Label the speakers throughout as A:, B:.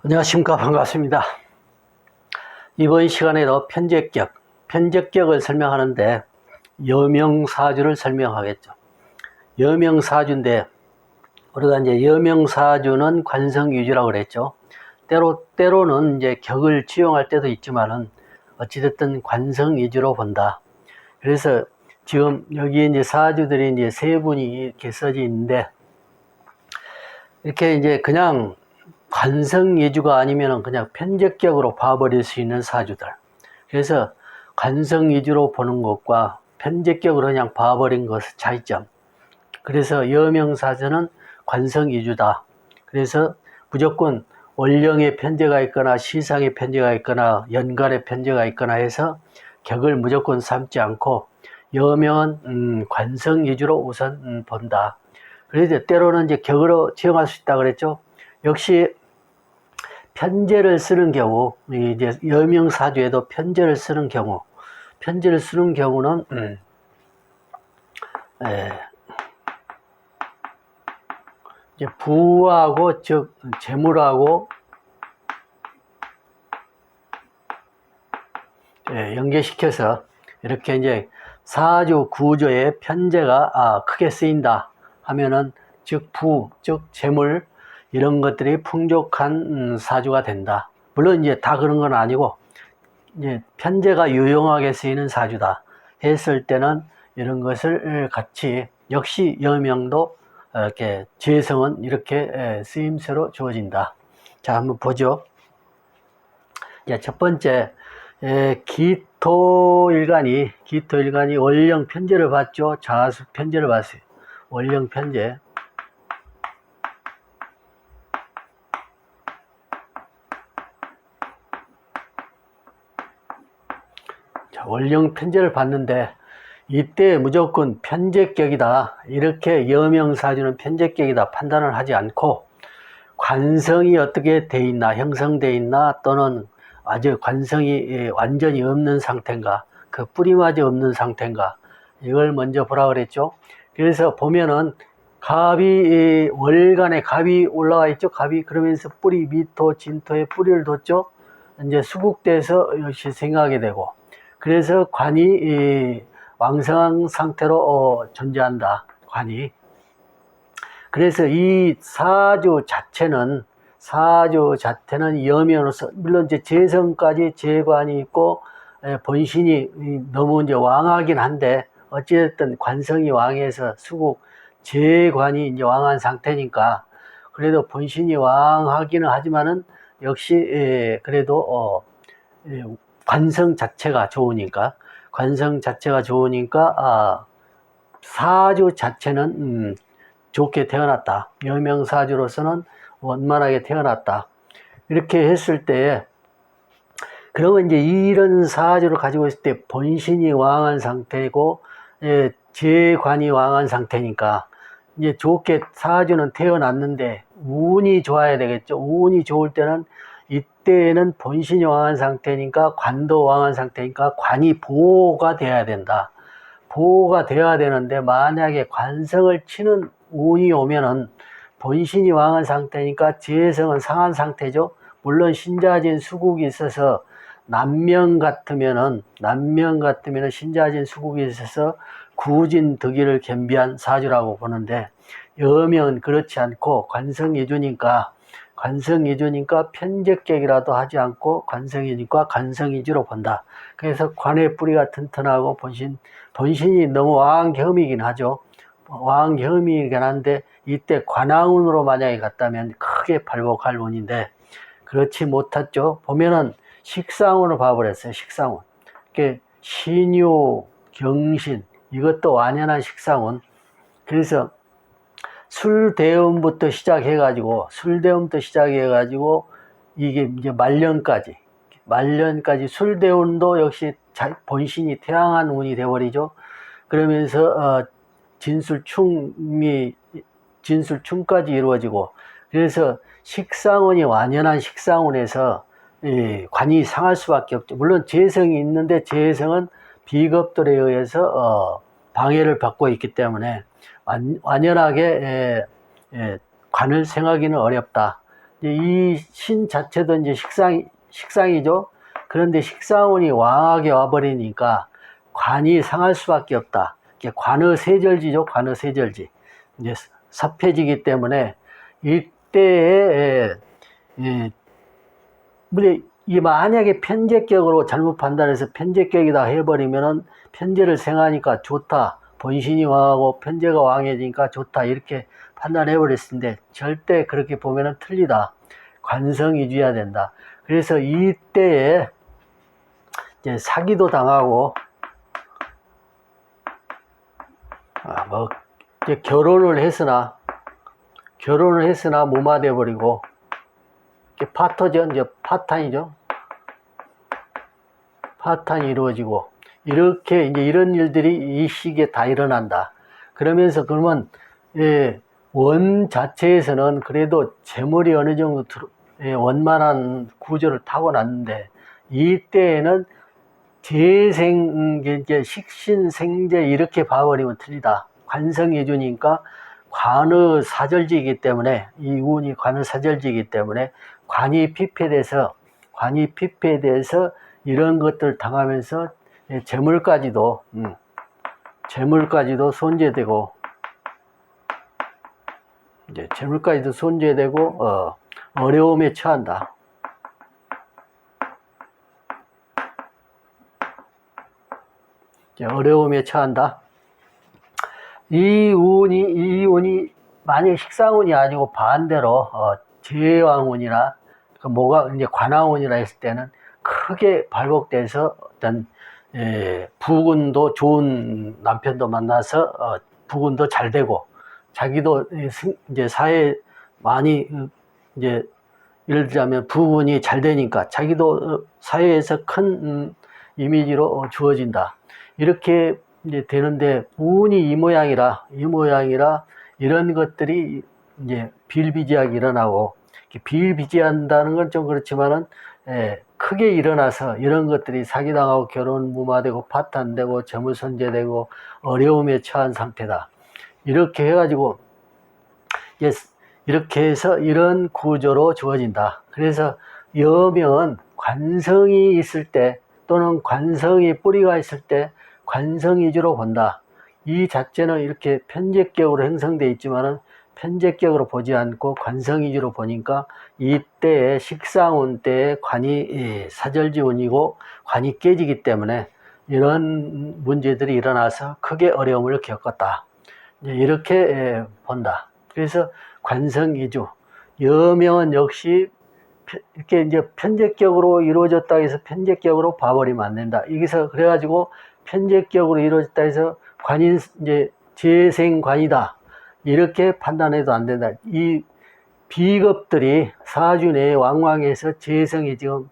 A: 안녕하십니까. 반갑습니다. 이번 시간에도 편제격을 설명하는데 여명사주를 설명하겠죠. 여명사주인데 우리가 이제 여명사주는 관성유주라고 그랬죠. 때로는 이제 격을 지용할 때도 있지만은 어찌됐든 관성위주로 본다. 그래서 지금 여기에 이제 사주들이 이제 세 분이 이렇게 써져 있는데, 이렇게 이제 그냥 관성위주가 아니면은 그냥 편제격으로 봐버릴 수 있는 사주들. 그래서 관성위주로 보는 것과 편제격으로 그냥 봐버린 것의 차이점. 그래서 여명사주는 관성위주다. 그래서 무조건 월령의 편제가 있거나 시상의 편제가 있거나 연간의 편제가 있거나 해서 격을 무조건 삼지 않고 여명은 관성위주로 우선 본다. 그래서 때로는 이제 격으로 지용할 수 있다 그랬죠. 역시 편제를 쓰는 경우, 이제 여명사주에도 편제를 쓰는 경우는 이제 부하고, 즉 재물하고 연계시켜서 이렇게 이제 사주 구조에 편제가 크게 쓰인다 하면은, 즉 부, 즉 재물, 이런 것들이 풍족한 사주가 된다. 물론 이제 다 그런 건 아니고, 이제 편제가 유용하게 쓰이는 사주다 했을 때는 이런 것을 같이, 역시 여명도 이렇게 재성은 이렇게 쓰임새로 주어진다. 자, 한번 보죠. 첫 번째, 기토일간이 월령 편제를 받죠. 자수 편제를 받았어요. 월령 편제. 월령 편제를 받는데, 이때 무조건 편제격이다, 이렇게 여명사주는 편제격이다 판단을 하지 않고, 관성이 어떻게 돼 있나, 형성돼 있나, 또는 아주 관성이 완전히 없는 상태인가, 그 뿌리마저 없는 상태인가, 이걸 먼저 보라 그랬죠. 그래서 보면은 갑이, 월간에 갑이 올라와 있죠. 갑이, 그러면서 뿌리, 미토, 진토에 뿌리를 뒀죠. 이제 수국돼서 역시 생각하게 되고, 그래서 관이 왕성한 상태로 존재한다. 관이. 그래서 이 사주 자체는 여명으로서, 물론 이제 재성까지 재관이 있고 본신이 너무 이제 왕하긴 한데, 어찌됐든 관성이 왕해서 수국 재관이 이제 왕한 상태니까, 그래도 본신이 왕하기는 하지만은 역시 그래도 관성 자체가 좋으니까 사주 자체는 좋게 태어났다. 여명사주로서는 원만하게 태어났다. 이렇게 했을 때, 그러면 이제 이런 사주를 가지고 있을 때 본신이 왕한 상태고 재관이 왕한 상태니까, 이제 좋게 사주는 태어났는데 운이 좋아야 되겠죠. 운이 좋을 때는, 이때는 본신이 왕한 상태니까, 관도 왕한 상태니까 관이 보호가 돼야 된다. 보호가 돼야 되는데, 만약에 관성을 치는 운이 오면은 본신이 왕한 상태니까 재성은 상한 상태죠. 물론 신자진 수국이 있어서 남명 같으면은 신자진 수국이 있어서 구진득일을 겸비한 사주라고 보는데, 여명은 그렇지 않고 관성위주니까 편제격이라도 하지 않고 관성이니까 관성위주로 본다. 그래서 관의 뿌리가 튼튼하고 본신이 너무 왕경이긴 하죠. 왕경이긴 한데, 이때 관왕운으로 만약에 갔다면 크게 발복할 운인데, 그렇지 못했죠. 보면은 식상운을 봐버렸어요. 식상운. 신유, 경신, 이것도 완연한 식상운. 그래서 술대음부터 시작해가지고 이게 이제 말년까지 술대운도 역시 본신이 태양한 운이 돼버리죠. 그러면서 진술충까지 이루어지고, 그래서 식상운이 완연한 식상운에서 관이 상할 수밖에 없죠. 물론 재성이 있는데, 재성은 비겁들에 의해서 방해를 받고 있기 때문에 완연하게 관을 생하기는 어렵다. 이제 이 신 자체도 이제 식상이죠. 그런데 식상운이 왕하게 와버리니까 관이 상할 수밖에 없다. 이게 관의세절지죠. 관의세절지. 이제 섭해지기 때문에 이때에 이 만약에 편제격으로 잘못 판단해서 편제격이다 해버리면은 편제를 생하니까 좋다. 본신이 왕하고 편제가 왕해지니까 좋다. 이렇게 판단해버렸을 텐데 절대 그렇게 보면은 틀리다. 관성이주야 된다. 그래서 이때에 이제 사기도 당하고 이제 결혼을 했으나 무마돼 버리고 파터죠. 이제 파탄이죠. 파탄이 이루어지고 이렇게 이제 이런 일들이 이 시기에 다 일어난다. 그러면서 그러면 원 자체에서는 그래도 재물이 어느 정도 원만한 구조를 타고났는데 이때에는 재생 이제 식신생재 이렇게 봐버리면 틀리다. 관성예주니까 관의 사절지이기 때문에 이 운이 관의 사절지이기 때문에 관이 피폐돼서 이런 것들 당하면서 재물까지도 손재되고 이제 재물까지도 손재되고 어려움에 처한다. 어려움에 처한다. 이 운이 만약 식상운이 아니고 반대로 재왕운이나 뭐가 이제 관왕운이라 했을 때는 크게 발복돼서 어떤 부군도 좋은 남편도 만나서 부군도 잘 되고 자기도 이제 사회 많이 이제 예를 들자면 부군이 잘 되니까 자기도 사회에서 큰 이미지로 주어진다. 이렇게 이제 되는데 운이 이 모양이라 이런 것들이 이제 비일비재하게 일어나고 비일비재한다는 건 좀 그렇지만은 크게 일어나서 이런 것들이 사기당하고 결혼 무마되고 파탄되고 재물손재되고 어려움에 처한 상태다. 이렇게 해가지고 이렇게 해서 이런 구조로 주어진다. 그래서 여명은 관성이 있을 때 또는 관성이 뿌리가 있을 때 관성위주로 본다. 이 자체는 이렇게 편제격으로 형성되어 있지만은 편제격으로 보지 않고 관성위주로 보니까 이때의 식상운 때의 관이 사절지운이고 관이 깨지기 때문에 이런 문제들이 일어나서 크게 어려움을 겪었다. 이렇게 본다. 그래서 관성위주. 여명은 역시 이렇게 이제 편제격으로 이루어졌다 해서 편제격으로 봐버리면 안 된다. 여기서 그래가지고 편제격으로 이루어졌다 해서 관인 이제 재생관이다. 이렇게 판단해도 안 된다. 이 비겁들이 사주 내에 왕왕해서 재성이 지금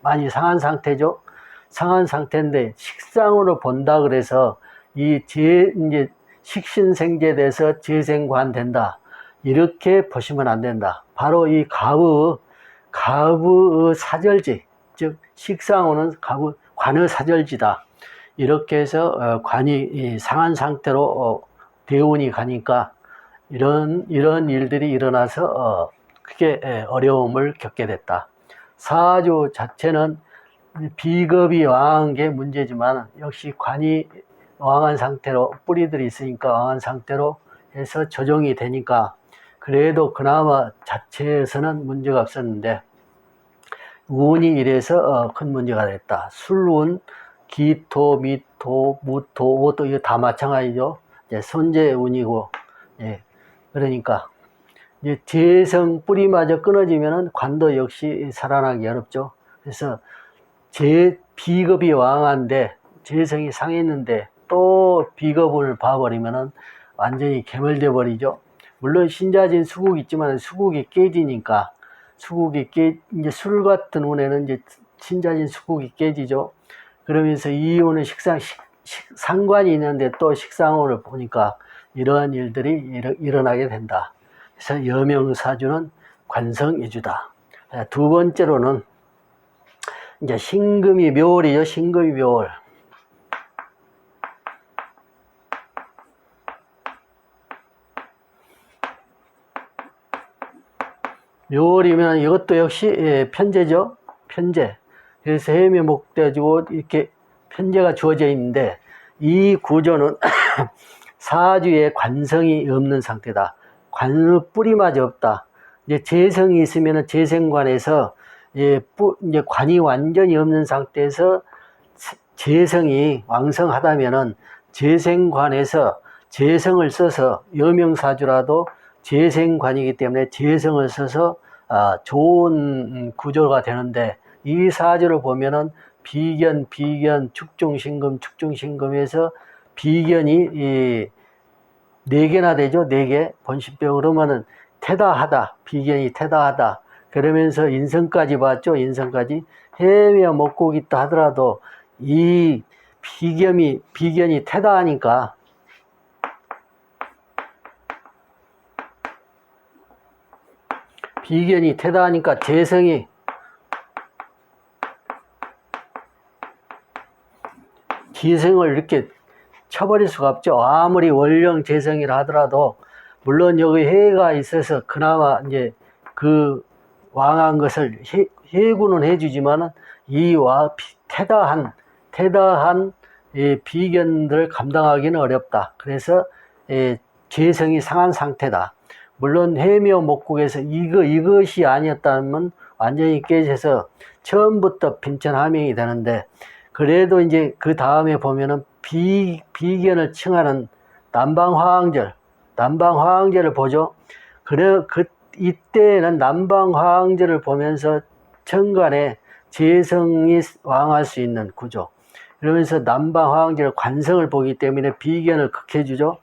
A: 많이 상한 상태죠. 상한 상태인데 식상으로 본다 그래서 이제 식신생재돼서 재생관 된다. 이렇게 보시면 안 된다. 바로 이 가부의 사절지, 즉 식상운은 관의 사절지다. 이렇게 해서 관이 상한 상태로 대운이 가니까 이런 일들이 일어나서 크게 어려움을 겪게 됐다. 사주 자체는 비겁이 왕한 게 문제지만 역시 관이 왕한 상태로 뿌리들이 있으니까 왕한 상태로 해서 조정이 되니까 그래도 그나마 자체에서는 문제가 없었는데 운이 이래서 큰 문제가 됐다. 술운, 기토, 미토, 무토, 오토 이거 다 마찬가지죠. 이제 손재운이고 그러니까 이제 재성 뿌리마저 끊어지면은 관도 역시 살아나기 어렵죠. 그래서 비겁이 왕한데 재성이 상했는데 또 비겁을 봐버리면은 완전히 개멸돼 버리죠. 물론 신자진 수국이 있지만 수국이 깨지니까 이제 술 같은 운에는 이제 신자진 수국이 깨지죠. 그러면서 이 운은 상관이 있는데 또 식상운을 보니까 이러한 일들이 일어나게 된다. 그래서 여명사주는 관성위주다. 두 번째로는 이제 신금이 묘월이죠. 신금이 묘월. 묘월이면 이것도 역시 편제죠. 편제. 그래서 해묘 목돼지고 이렇게 편제가 주어져 있는데 이 구조는 사주에 관성이 없는 상태다. 뿌리마저 없다. 이제 재성이 있으면 재생관에서 이제 관이 완전히 없는 상태에서 재성이 왕성하다면은 재생관에서 재성을 써서 여명사주라도 재생관이기 때문에 재성을 써서 좋은 구조가 되는데 이 사주를 보면은 비견, 축중신금, 축중신금에서 비견이 4개나 되죠. 4개. 본신병 그러면은 태다하다. 비견이 태다하다. 그러면서 인성까지 봤죠. 인성까지. 해며 먹고 있다 하더라도 이 비견이 태다하니까 비견이 태다하니까 재성이 기생을 이렇게 쳐버릴 수가 없죠. 아무리 원령 재성이라 하더라도 물론 여기 해가 있어서 그나마 이제 그 왕한 것을 해구는 해주지만은 이 태다한 이 비견들을 감당하기는 어렵다. 그래서 재성이 상한 상태다. 물론 해묘 목국에서 이것이 아니었다면 완전히 깨져서 처음부터 빈천하명이 되는데 그래도 이제 그 다음에 보면은 비견을 칭하는 남방화왕절을 보죠. 이때는 남방화왕절을 보면서 천간에 재성이 왕할 수 있는 구조. 그러면서 남방화왕절 관성을 보기 때문에 비견을 극해주죠.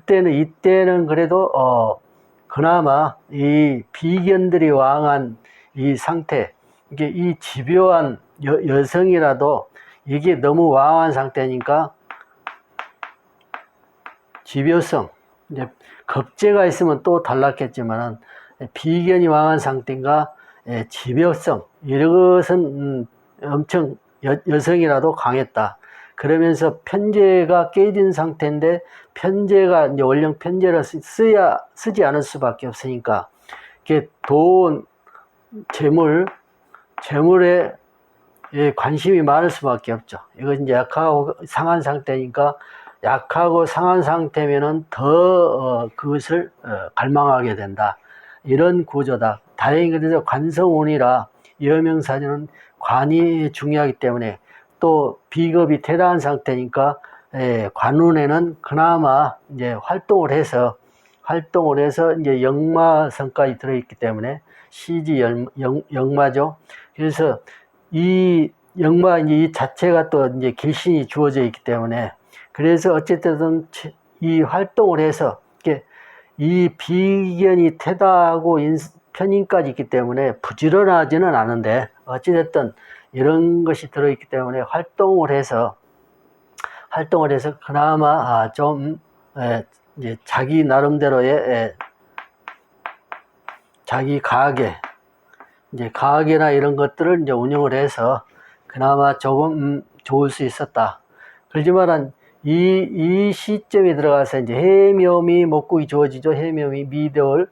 A: 이때는 그래도 그나마 이 비견들이 왕한 이 상태, 이게 이 집요한 여성이라도 이게 너무 왕한 상태니까 집요성, 이제 겁재가 있으면 또 달랐겠지만은 비견이 왕한 상태인가 집요성 이것은 엄청 여성이라도 강했다. 그러면서 편제가 깨진 상태인데 편제가 이제 원령 편제를 쓰지 않을 수밖에 없으니까 이게 돈, 재물에 관심이 많을 수밖에 없죠. 이건 이제 약하고 상한 상태니까 약하고 상한 상태면은 더 그것을 갈망하게 된다. 이런 구조다. 다행히 그래서 관성운이라 여명사주는 관이 중요하기 때문에 또 비겁이 태다한 상태니까 관운에는 그나마 이제 활동을 해서 이제 역마성까지 들어있기 때문에 시지 역마죠. 그래서 이 역마 이 자체가 또 이제 길신이 주어져 있기 때문에 그래서 어쨌든 이 활동을 해서 이 비견이 태다하고 편인까지 있기 때문에 부지런하지는 않은데 어찌됐든 이런 것이 들어있기 때문에 활동을 해서 그나마 좀 이제 자기 나름대로의 자기 가게나 이런 것들을 이제 운영을 해서 그나마 조금 좋을 수 있었다. 그렇지만은 이 시점에 들어가서 이제 해묘미 목국이 주어지죠. 해묘미 미대월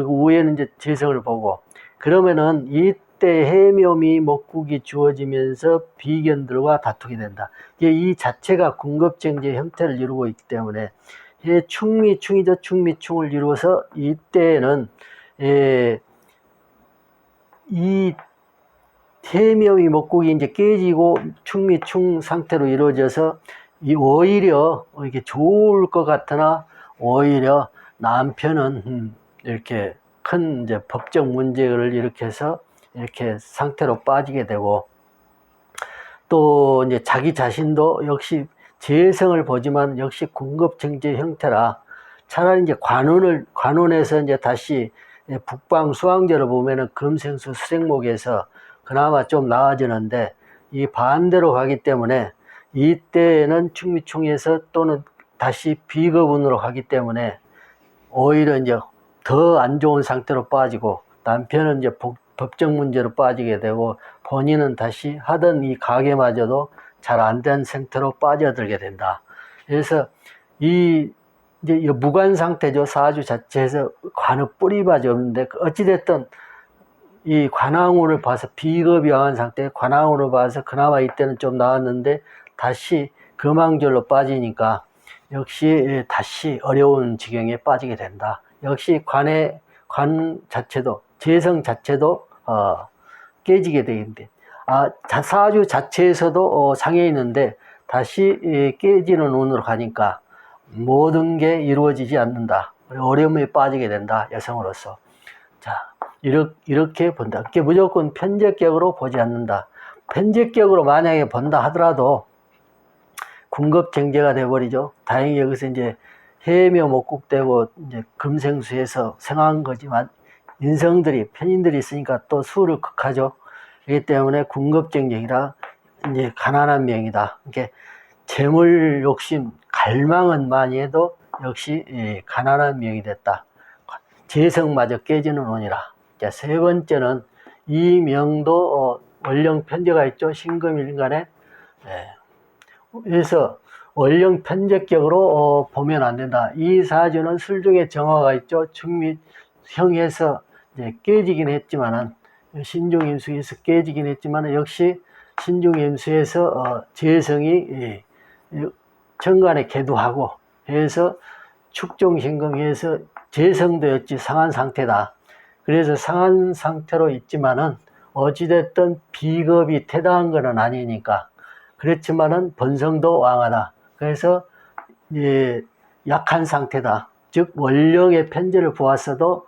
A: 우에는 이제 재성을 보고 그러면은 이때 해묘미 목국이 주어지면서 비견들과 다투게 된다. 이 자체가 군급정제 형태를 이루고 있기 때문에 충미충이죠. 충미충을 이루어서 이때는 이 해묘미 목국이 이제 깨지고 충미충 상태로 이루어져서 오히려 이렇게 좋을 것 같으나 오히려 남편은 이렇게 큰 이제 법적 문제를 일으켜서 이렇게 상태로 빠지게 되고 또 이제 자기 자신도 역시 재성을 보지만 역시 군급정제 형태라 차라리 이제 관운에서 이제 다시 북방 수왕제를 보면은 금생수 수생목에서 그나마 좀 나아지는데 이 반대로 가기 때문에 이때는 충미충에서 또는 다시 비거분으로 가기 때문에 오히려 이제 더 안 좋은 상태로 빠지고 남편은 이제 법적 문제로 빠지게 되고 본인은 다시 하던 이 가게마저도 잘 안 된 상태로 빠져들게 된다. 그래서 이 이제 무관 상태죠. 사주 자체에서 관의 뿌리바지 없는데, 어찌됐든 이 관왕운을 봐서 비겁이 왕한 상태에 관왕운을 봐서 그나마 이때는 좀 나왔는데 다시 금왕절로 빠지니까 역시 다시 어려운 지경에 빠지게 된다. 역시 관 자체도, 재성 자체도 깨지게 되는데, 사주 자체에서도 상해 있는데 다시 깨지는 운으로 가니까 모든 게 이루어지지 않는다. 어려움에 빠지게 된다. 여성으로서. 자, 이렇게 본다. 그게 무조건 편제격으로 보지 않는다. 편제격으로 만약에 본다 하더라도 궁겁정제가 돼버리죠. 다행히 여기서 이제 해묘 목국되고 이제 금생수에서 생한 거지만 편인들이 있으니까 또 수를 극하죠. 그렇기 때문에 궁겁정제이라 이제 가난한 명이다. 이게 재물 욕심, 갈망은 많이 해도 역시 가난한 명이 됐다. 재성마저 깨지는 운이라. 자, 세 번째는 이 명도 월령 편제가 있죠. 신금일간에. 그래서 월령 편제격으로 보면 안 된다. 이 사주는 술중에 정화가 있죠. 중mit형에서 깨지긴 했지만은, 신중임수에서 깨지긴 했지만은, 역시 신중임수에서 재성이 정관에 계두하고 해서 축종신금해서 재성도였지 상한 상태다. 그래서 상한 상태로 있지만은 어찌됐든 비겁이 태당한 것은 아니니까. 그렇지만은 본성도 왕하다. 그래서 약한 상태다. 즉 월령의 편제를 보았어도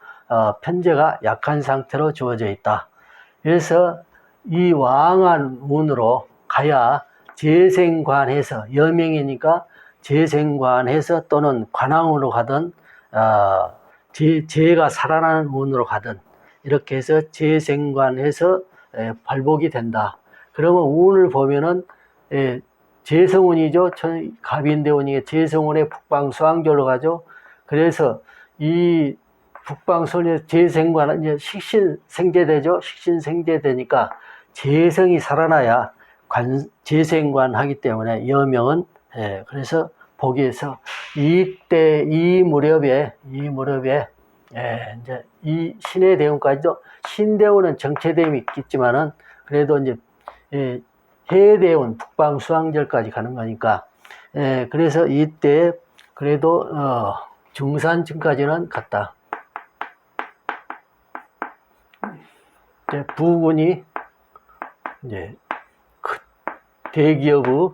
A: 편제가 약한 상태로 주어져 있다. 그래서 이 왕한 운으로 가야 재생관해서, 여명이니까 재생관해서 또는 관왕으로 가든 재가 살아나는 운으로 가든 이렇게 해서 재생관해서 발복이 된다. 그러면 운을 보면은 재성운이죠. 갑인대운이 재성운의 북방수왕절로 가죠. 그래서 이 북방수왕의 재생관은 이제 식신생재되죠. 식신생재되니까 재성이 살아나야 재생관하기 때문에 여명은 그래서 보기에서 이때 이 무렵에 이제 이 신의 대운까지도, 신대운은 정체대운이 있겠지만은 그래도 이제 해대운 북방수왕절까지 가는 거니까 그래서 이때 그래도 중산층까지는 갔다. 부군이 이제 대기업의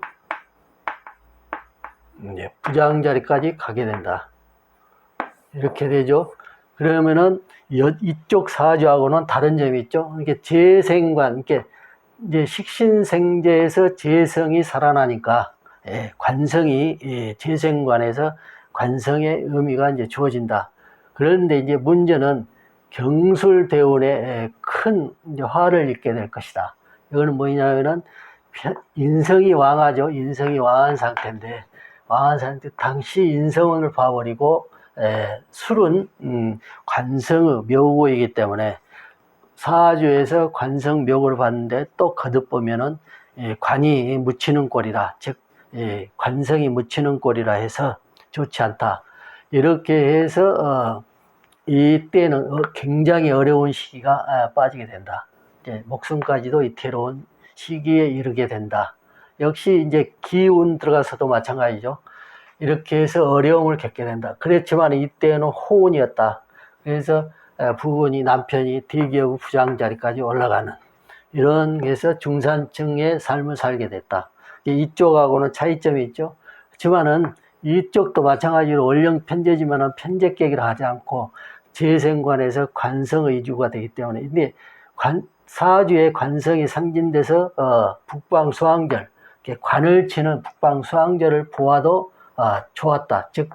A: 부장 자리까지 가게 된다. 이렇게 되죠. 그러면은 이쪽 사주하고는 다른 점이 있죠. 이게 재생관, 이게 이제 식신생재에서 재성이 살아나니까 관성이 재생관에서 관성의 의미가 이제 주어진다. 그런데 이제 문제는 경술대운에 큰 이제 화를 입게 될 것이다. 이거는 뭐냐면은 인성이 왕하죠. 인성이 왕한 상태인데, 당시 인성운을 봐버리고 술은 관성의 묘고이기 때문에 사주에서 관성 묘고를 봤는데 또 거듭 보면은 관이 묻히는 꼴이라, 즉 관성이 묻히는 꼴이라 해서 좋지 않다. 이렇게 해서 이때는 굉장히 어려운 시기가 빠지게 된다. 목숨까지도 위태로운 시기에 이르게 된다. 역시 이제 기운 들어가서도 마찬가지죠. 이렇게 해서 어려움을 겪게 된다. 그렇지만 이때는 호운이었다. 그래서 부군이, 남편이 대기업 부장 자리까지 올라가는, 이런 게서 중산층의 삶을 살게 됐다. 이쪽하고는 차이점이 있죠. 그렇지만은 이쪽도 마찬가지로 월령 편제지만은 편제격이라 하지 않고 재생관에서 관성의 주가 되기 때문에, 근데 사주의 관성이 상진돼서 북방수왕절, 관을 치는 북방수왕절을 보아도 좋았다. 즉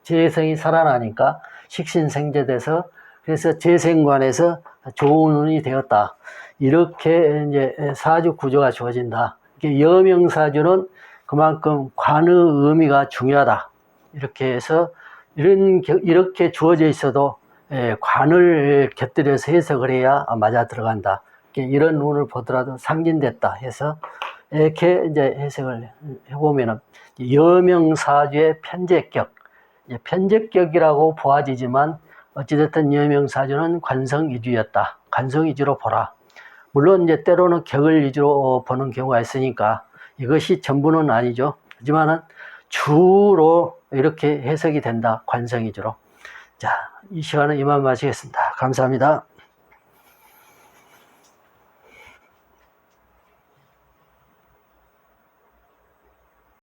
A: 재성이 살아나니까 식신생재돼서, 그래서 재생관에서 좋은 운이 되었다. 이렇게 이제 사주 구조가 주어진다. 여명사주는 그만큼 관의 의미가 중요하다. 이렇게 해서 이렇게 주어져 있어도 관을 곁들여서 해석을 해야 맞아 들어간다. 이런 운을 보더라도 상진됐다 해서 이렇게 이제 해석을 해보면은 여명사주의 편제격, 편적격이라고 보아지지만 어찌됐든 여명사주는 관성 위주였다. 관성 위주로 보라. 물론 이제 때로는 격을 위주로 보는 경우가 있으니까 이것이 전부는 아니죠. 하지만은 주로 이렇게 해석이 된다. 관성 위주로. 자, 이 시간은 이만 마치겠습니다. 감사합니다.